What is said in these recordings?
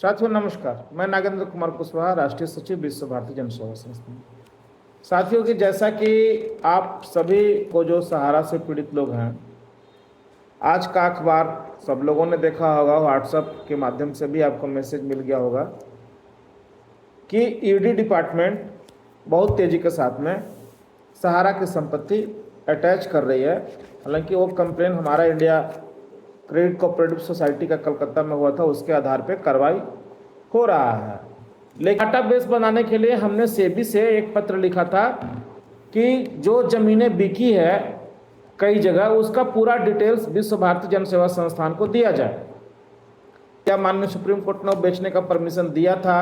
साथियों नमस्कार, मैं नागेंद्र कुमार कुशवाहा, राष्ट्रीय सचिव विश्व भारती जन सेवा संस्थान। साथियों की जैसा कि आप सभी को जो सहारा से पीड़ित लोग हैं, आज का अखबार सब लोगों ने देखा होगा, व्हाट्सएप के माध्यम से भी आपको मैसेज मिल गया होगा कि ईडी डिपार्टमेंट बहुत तेजी के साथ में सहारा की संपत्ति अटैच कर रही है। हालांकि वो कंप्लेन हमारा इंडिया क्रेडिट कोऑपरेटिव सोसाइटी का कलकत्ता में हुआ था, उसके आधार पर कार्रवाई हो रहा है। लेकिन डाटाबेस बनाने के लिए हमने सेबी से एक पत्र लिखा था कि जो जमीनें बिकी है कई जगह, उसका पूरा डिटेल्स विश्व भारती जन सेवा संस्थान को दिया जाए। क्या माननीय सुप्रीम कोर्ट ने बेचने का परमिशन दिया था,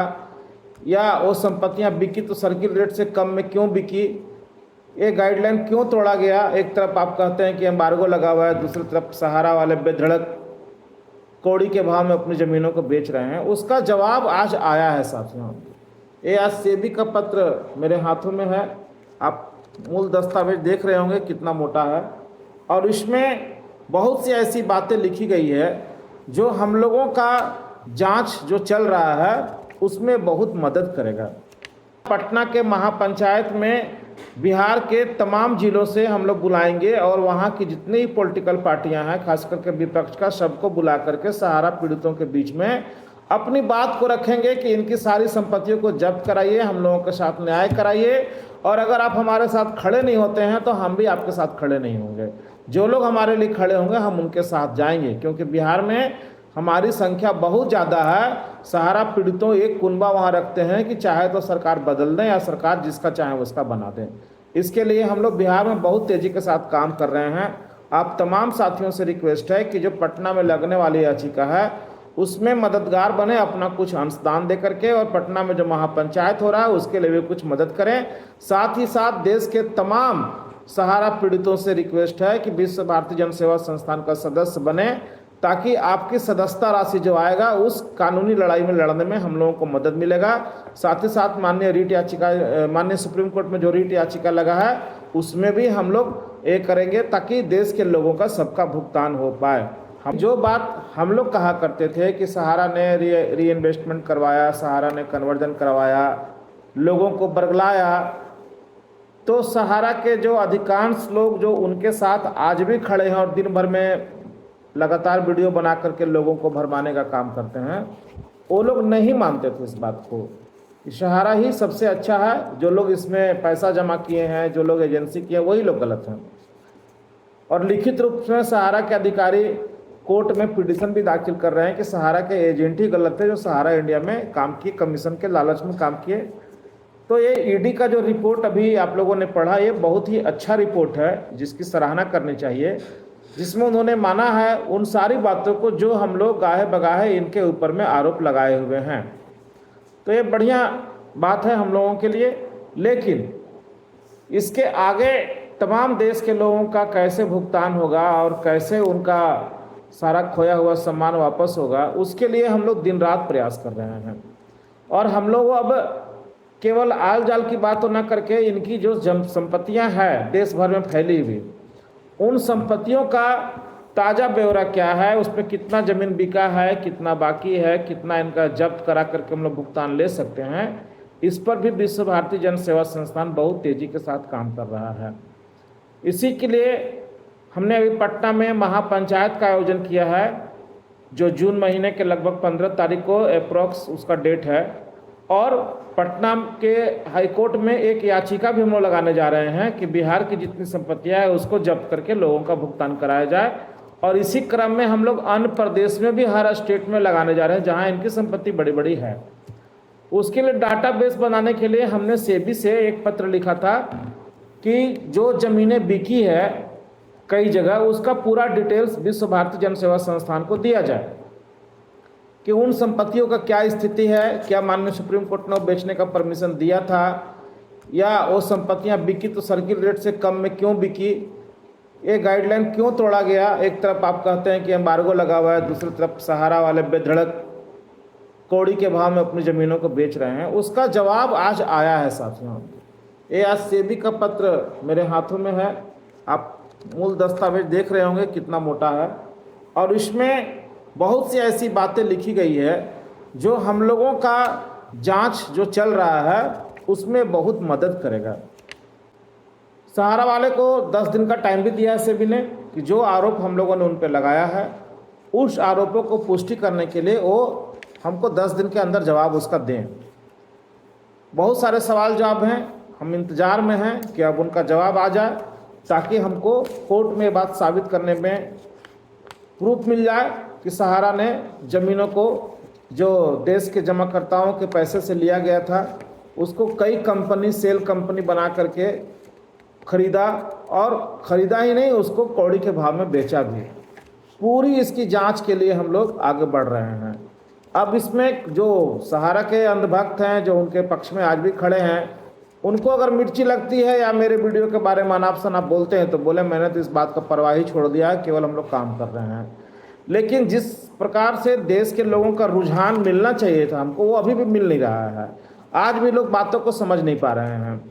या वो संपत्तियां बिकी तो सर्किल रेट से कम में क्यों बिकी, ये गाइडलाइन क्यों तोड़ा गया। एक तरफ आप कहते हैं कि एम्बार्गो लगा हुआ है, दूसरी तरफ सहारा वाले बेधड़क कौड़ी के भाव में अपनी ज़मीनों को बेच रहे हैं। उसका जवाब आज आया है साथियों। ये आज सेबी का पत्र मेरे हाथों में है, आप मूल दस्तावेज देख रहे होंगे कितना मोटा है, और इसमें बहुत सी ऐसी बातें लिखी गई है जो हम लोगों का जांच जो चल रहा है उसमें बहुत मदद करेगा। पटना के महापंचायत में बिहार के तमाम जिलों से हम लोग बुलाएंगे और वहाँ की जितनी पॉलिटिकल पार्टियां हैं, खास करके विपक्ष का, सबको बुला करके सहारा पीड़ितों के बीच में अपनी बात को रखेंगे कि इनकी सारी संपत्तियों को जब्त कराइए, हम लोगों के साथ न्याय कराइए, और अगर आप हमारे साथ खड़े नहीं होते हैं तो हम भी आपके साथ खड़े नहीं होंगे। जो लोग हमारे लिए खड़े होंगे हम उनके साथ जाएंगे, क्योंकि बिहार में हमारी संख्या बहुत ज़्यादा है। सहारा पीड़ितों एक कुनबा वहाँ रखते हैं कि चाहे तो सरकार बदल दें या सरकार जिसका चाहे उसका बना दें। इसके लिए हम लोग बिहार में बहुत तेज़ी के साथ काम कर रहे हैं। आप तमाम साथियों से रिक्वेस्ट है कि जो पटना में लगने वाली याचिका है उसमें मददगार बने, अपना कुछ अंशदान दे करके, और पटना में जो महापंचायत हो रहा है उसके लिए भी कुछ मदद करें। साथ ही साथ देश के तमाम सहारा पीड़ितों से रिक्वेस्ट है कि विश्व भारती जन सेवा संस्थान का सदस्य बने, ताकि आपकी सदस्यता राशि जो आएगा उस कानूनी लड़ाई में लड़ने में हम लोगों को मदद मिलेगा। साथ ही साथ माननीय सुप्रीम कोर्ट में जो रीट याचिका लगा है उसमें भी हम लोग ये करेंगे, ताकि देश के लोगों का सबका भुगतान हो पाए। हम जो बात हम लोग कहा करते थे कि सहारा ने री इन्वेस्टमेंट करवाया, सहारा ने कन्वर्जन करवाया, लोगों को बरगलाया, तो सहारा के जो अधिकांश लोग जो उनके साथ आज भी खड़े हैं और दिन भर में लगातार वीडियो बना करके लोगों को भरमाने का काम करते हैं, वो लोग नहीं मानते थे इस बात को। सहारा ही सबसे अच्छा है। जो लोग इसमें पैसा जमा किए हैं, जो लोग एजेंसी किए, वही लोग गलत हैं। और लिखित रूप में सहारा के अधिकारी कोर्ट में पिटीशन भी दाखिल कर रहे हैं कि सहारा के एजेंट ही गलत थे जो सहारा इंडिया में काम किए, कमीशन के लालच में काम किए। तो ये ईडी का जो रिपोर्ट अभी आप लोगों ने पढ़ा, ये बहुत ही अच्छा रिपोर्ट है जिसकी सराहना करनी चाहिए, जिसमें उन्होंने माना है उन सारी बातों को जो हम लोग गाहे बगाहे इनके ऊपर में आरोप लगाए हुए हैं। तो ये बढ़िया बात है हम लोगों के लिए। लेकिन इसके आगे तमाम देश के लोगों का कैसे भुगतान होगा और कैसे उनका सारा खोया हुआ सम्मान वापस होगा, उसके लिए हम लोग दिन रात प्रयास कर रहे हैं। और हम लोग अब केवल आल जाल की बात तो न करके इनकी जो संपत्तियां हैं देश भर में फैली हुई, उन संपत्तियों का ताज़ा ब्यौरा क्या है, उस पर कितना ज़मीन बिका है, कितना बाकी है, कितना इनका जब्त करा करके हम लोग भुगतान ले सकते हैं, इस पर भी विश्व भारती जन सेवा संस्थान बहुत तेज़ी के साथ काम कर रहा है। इसी के लिए हमने अभी पटना में महापंचायत का आयोजन किया है, जो जून महीने के लगभग 15 तारीख को अप्रॉक्स उसका डेट है। और पटना के हाईकोर्ट में एक याचिका भी हम लोग लगाने जा रहे हैं कि बिहार की जितनी संपत्तियां है उसको जब्त करके लोगों का भुगतान कराया जाए। और इसी क्रम में हम लोग अन्य प्रदेश में भी हर स्टेट में लगाने जा रहे हैं जहां इनकी संपत्ति बड़ी बड़ी है। उसके लिए डाटाबेस बनाने के लिए हमने सेबी से एक पत्र लिखा था कि जो जमीनें बिकी है कई जगह, उसका पूरा डिटेल्स विश्व भारती जन सेवा संस्थान को दिया जाए कि उन संपत्तियों का क्या स्थिति है, क्या माननीय सुप्रीम कोर्ट ने बेचने का परमिशन दिया था, या वो संपत्तियां बिकी तो सर्किल रेट से कम में क्यों बिकी, ये गाइडलाइन क्यों तोड़ा गया। एक तरफ आप कहते हैं कि एम्बार्गो लगा हुआ है, दूसरी तरफ सहारा वाले बेधड़क कौड़ी के भाव में अपनी ज़मीनों को बेच रहे हैं। उसका जवाब आज आया है साथियों। ये आज सेबी का पत्र मेरे हाथों में है, आप मूल दस्तावेज देख रहे होंगे कितना मोटा है, और इसमें बहुत सी ऐसी बातें लिखी गई है जो हम लोगों का जांच जो चल रहा है उसमें बहुत मदद करेगा। सहारा वाले को 10 दिन का टाइम भी दिया है सेबी ने कि जो आरोप हम लोगों ने उन पर लगाया है उस आरोपों को पुष्टि करने के लिए वो हमको 10 दिन के अंदर जवाब उसका दें। बहुत सारे सवाल जवाब हैं, हम इंतज़ार में हैं कि अब उनका जवाब आ जाए ताकि हमको कोर्ट में बात साबित करने में प्रूफ मिल जाए कि सहारा ने ज़मीनों को जो देश के जमाकर्ताओं के पैसे से लिया गया था उसको कई कंपनी सेल कंपनी बना करके खरीदा, और ख़रीदा ही नहीं उसको कौड़ी के भाव में बेचा भी। पूरी इसकी जांच के लिए हम लोग आगे बढ़ रहे हैं। अब इसमें जो सहारा के अंधभक्त हैं जो उनके पक्ष में आज भी खड़े हैं, उनको अगर मिर्ची लगती है या मेरे वीडियो के बारे में अनाप शनाप बोलते हैं तो बोले मैंने तो इस बात का परवाह ही छोड़ दिया है, केवल हम लोग काम कर रहे हैं। लेकिन जिस प्रकार से देश के लोगों का रुझान मिलना चाहिए था हमको, वो अभी भी मिल नहीं रहा है। आज भी लोग बातों को समझ नहीं पा रहे हैं।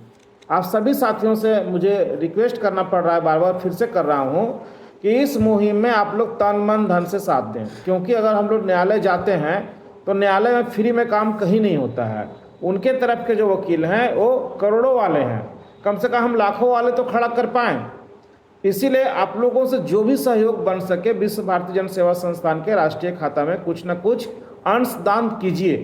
आप सभी साथियों से मुझे रिक्वेस्ट करना पड़ रहा है, बार बार फिर से कर रहा हूँ कि इस मुहिम में आप लोग तन मन धन से साथ दें, क्योंकि अगर हम लोग न्यायालय जाते हैं तो न्यायालय में फ्री में काम कहीं नहीं होता है। उनके तरफ के जो वकील हैं वो करोड़ों वाले हैं, कम से कम हम लाखों वाले तो खड़ा कर पाएँ। इसीलिए आप लोगों से जो भी सहयोग बन सके विश्व भारती जन सेवा संस्थान के राष्ट्रीय खाता में कुछ न कुछ अंशदान कीजिए।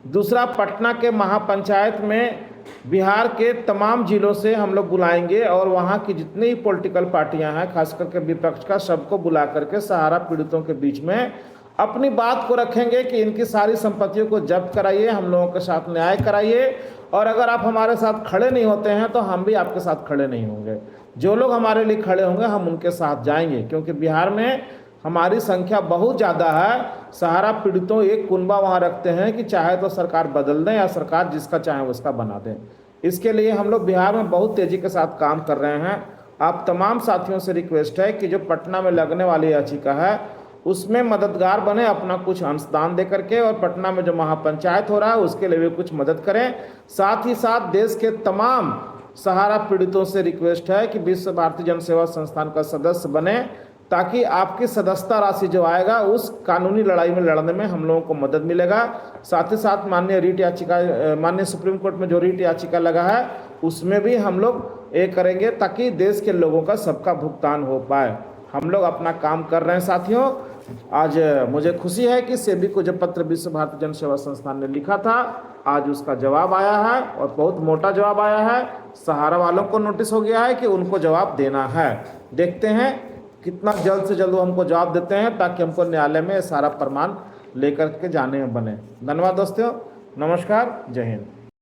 दूसरा, पटना के महापंचायत में बिहार के तमाम जिलों से हम लोग बुलाएंगे और वहाँ की जितनी ही पॉलिटिकल पार्टियां हैं, खास करके विपक्ष का, सबको बुला करके सहारा पीड़ितों के बीच में अपनी बात को रखेंगे कि इनकी सारी संपत्तियों को जब्त कराइए, हम लोगों के साथ न्याय कराइए, और अगर आप हमारे साथ खड़े नहीं होते हैं तो हम भी आपके साथ खड़े नहीं होंगे। जो लोग हमारे लिए खड़े होंगे हम उनके साथ जाएंगे, क्योंकि बिहार में हमारी संख्या बहुत ज़्यादा है। सहारा पीड़ितों एक कुनबा वहाँ रखते हैं कि चाहे तो सरकार बदल दें या सरकार जिसका चाहे उसका बना दें। इसके लिए हम लोग बिहार में बहुत तेज़ी के साथ काम कर रहे हैं। आप तमाम साथियों से रिक्वेस्ट है कि जो पटना में लगने वाली याचिका है उसमें मददगार बने, अपना कुछ अंशदान दे करके, और पटना में जो महापंचायत हो रहा है उसके लिए भी कुछ मदद करें। साथ ही साथ देश के तमाम सहारा पीड़ितों से रिक्वेस्ट है कि विश्व भारती जन सेवा संस्थान का सदस्य बने, ताकि आपकी सदस्यता राशि जो आएगा उस कानूनी लड़ाई में लड़ने में हम लोगों को मदद मिलेगा। साथ ही साथ माननीय सुप्रीम कोर्ट में जो रीट याचिका लगा है उसमें भी हम लोग ये करेंगे ताकि देश के लोगों का सबका भुगतान हो पाए। हम लोग अपना काम कर रहे हैं साथियों। आज मुझे खुशी है कि सेबी को जो पत्र विश्व भारती जन सेवा संस्थान ने लिखा था आज उसका जवाब आया है, और बहुत मोटा जवाब आया है। सहारा वालों को नोटिस हो गया है कि उनको जवाब देना है। देखते हैं कितना जल्द से जल्द वो हमको जवाब देते हैं, ताकि हमको न्यायालय में सारा प्रमाण लेकर के जाने में बने। धन्यवाद दोस्तों, नमस्कार, जय हिंद।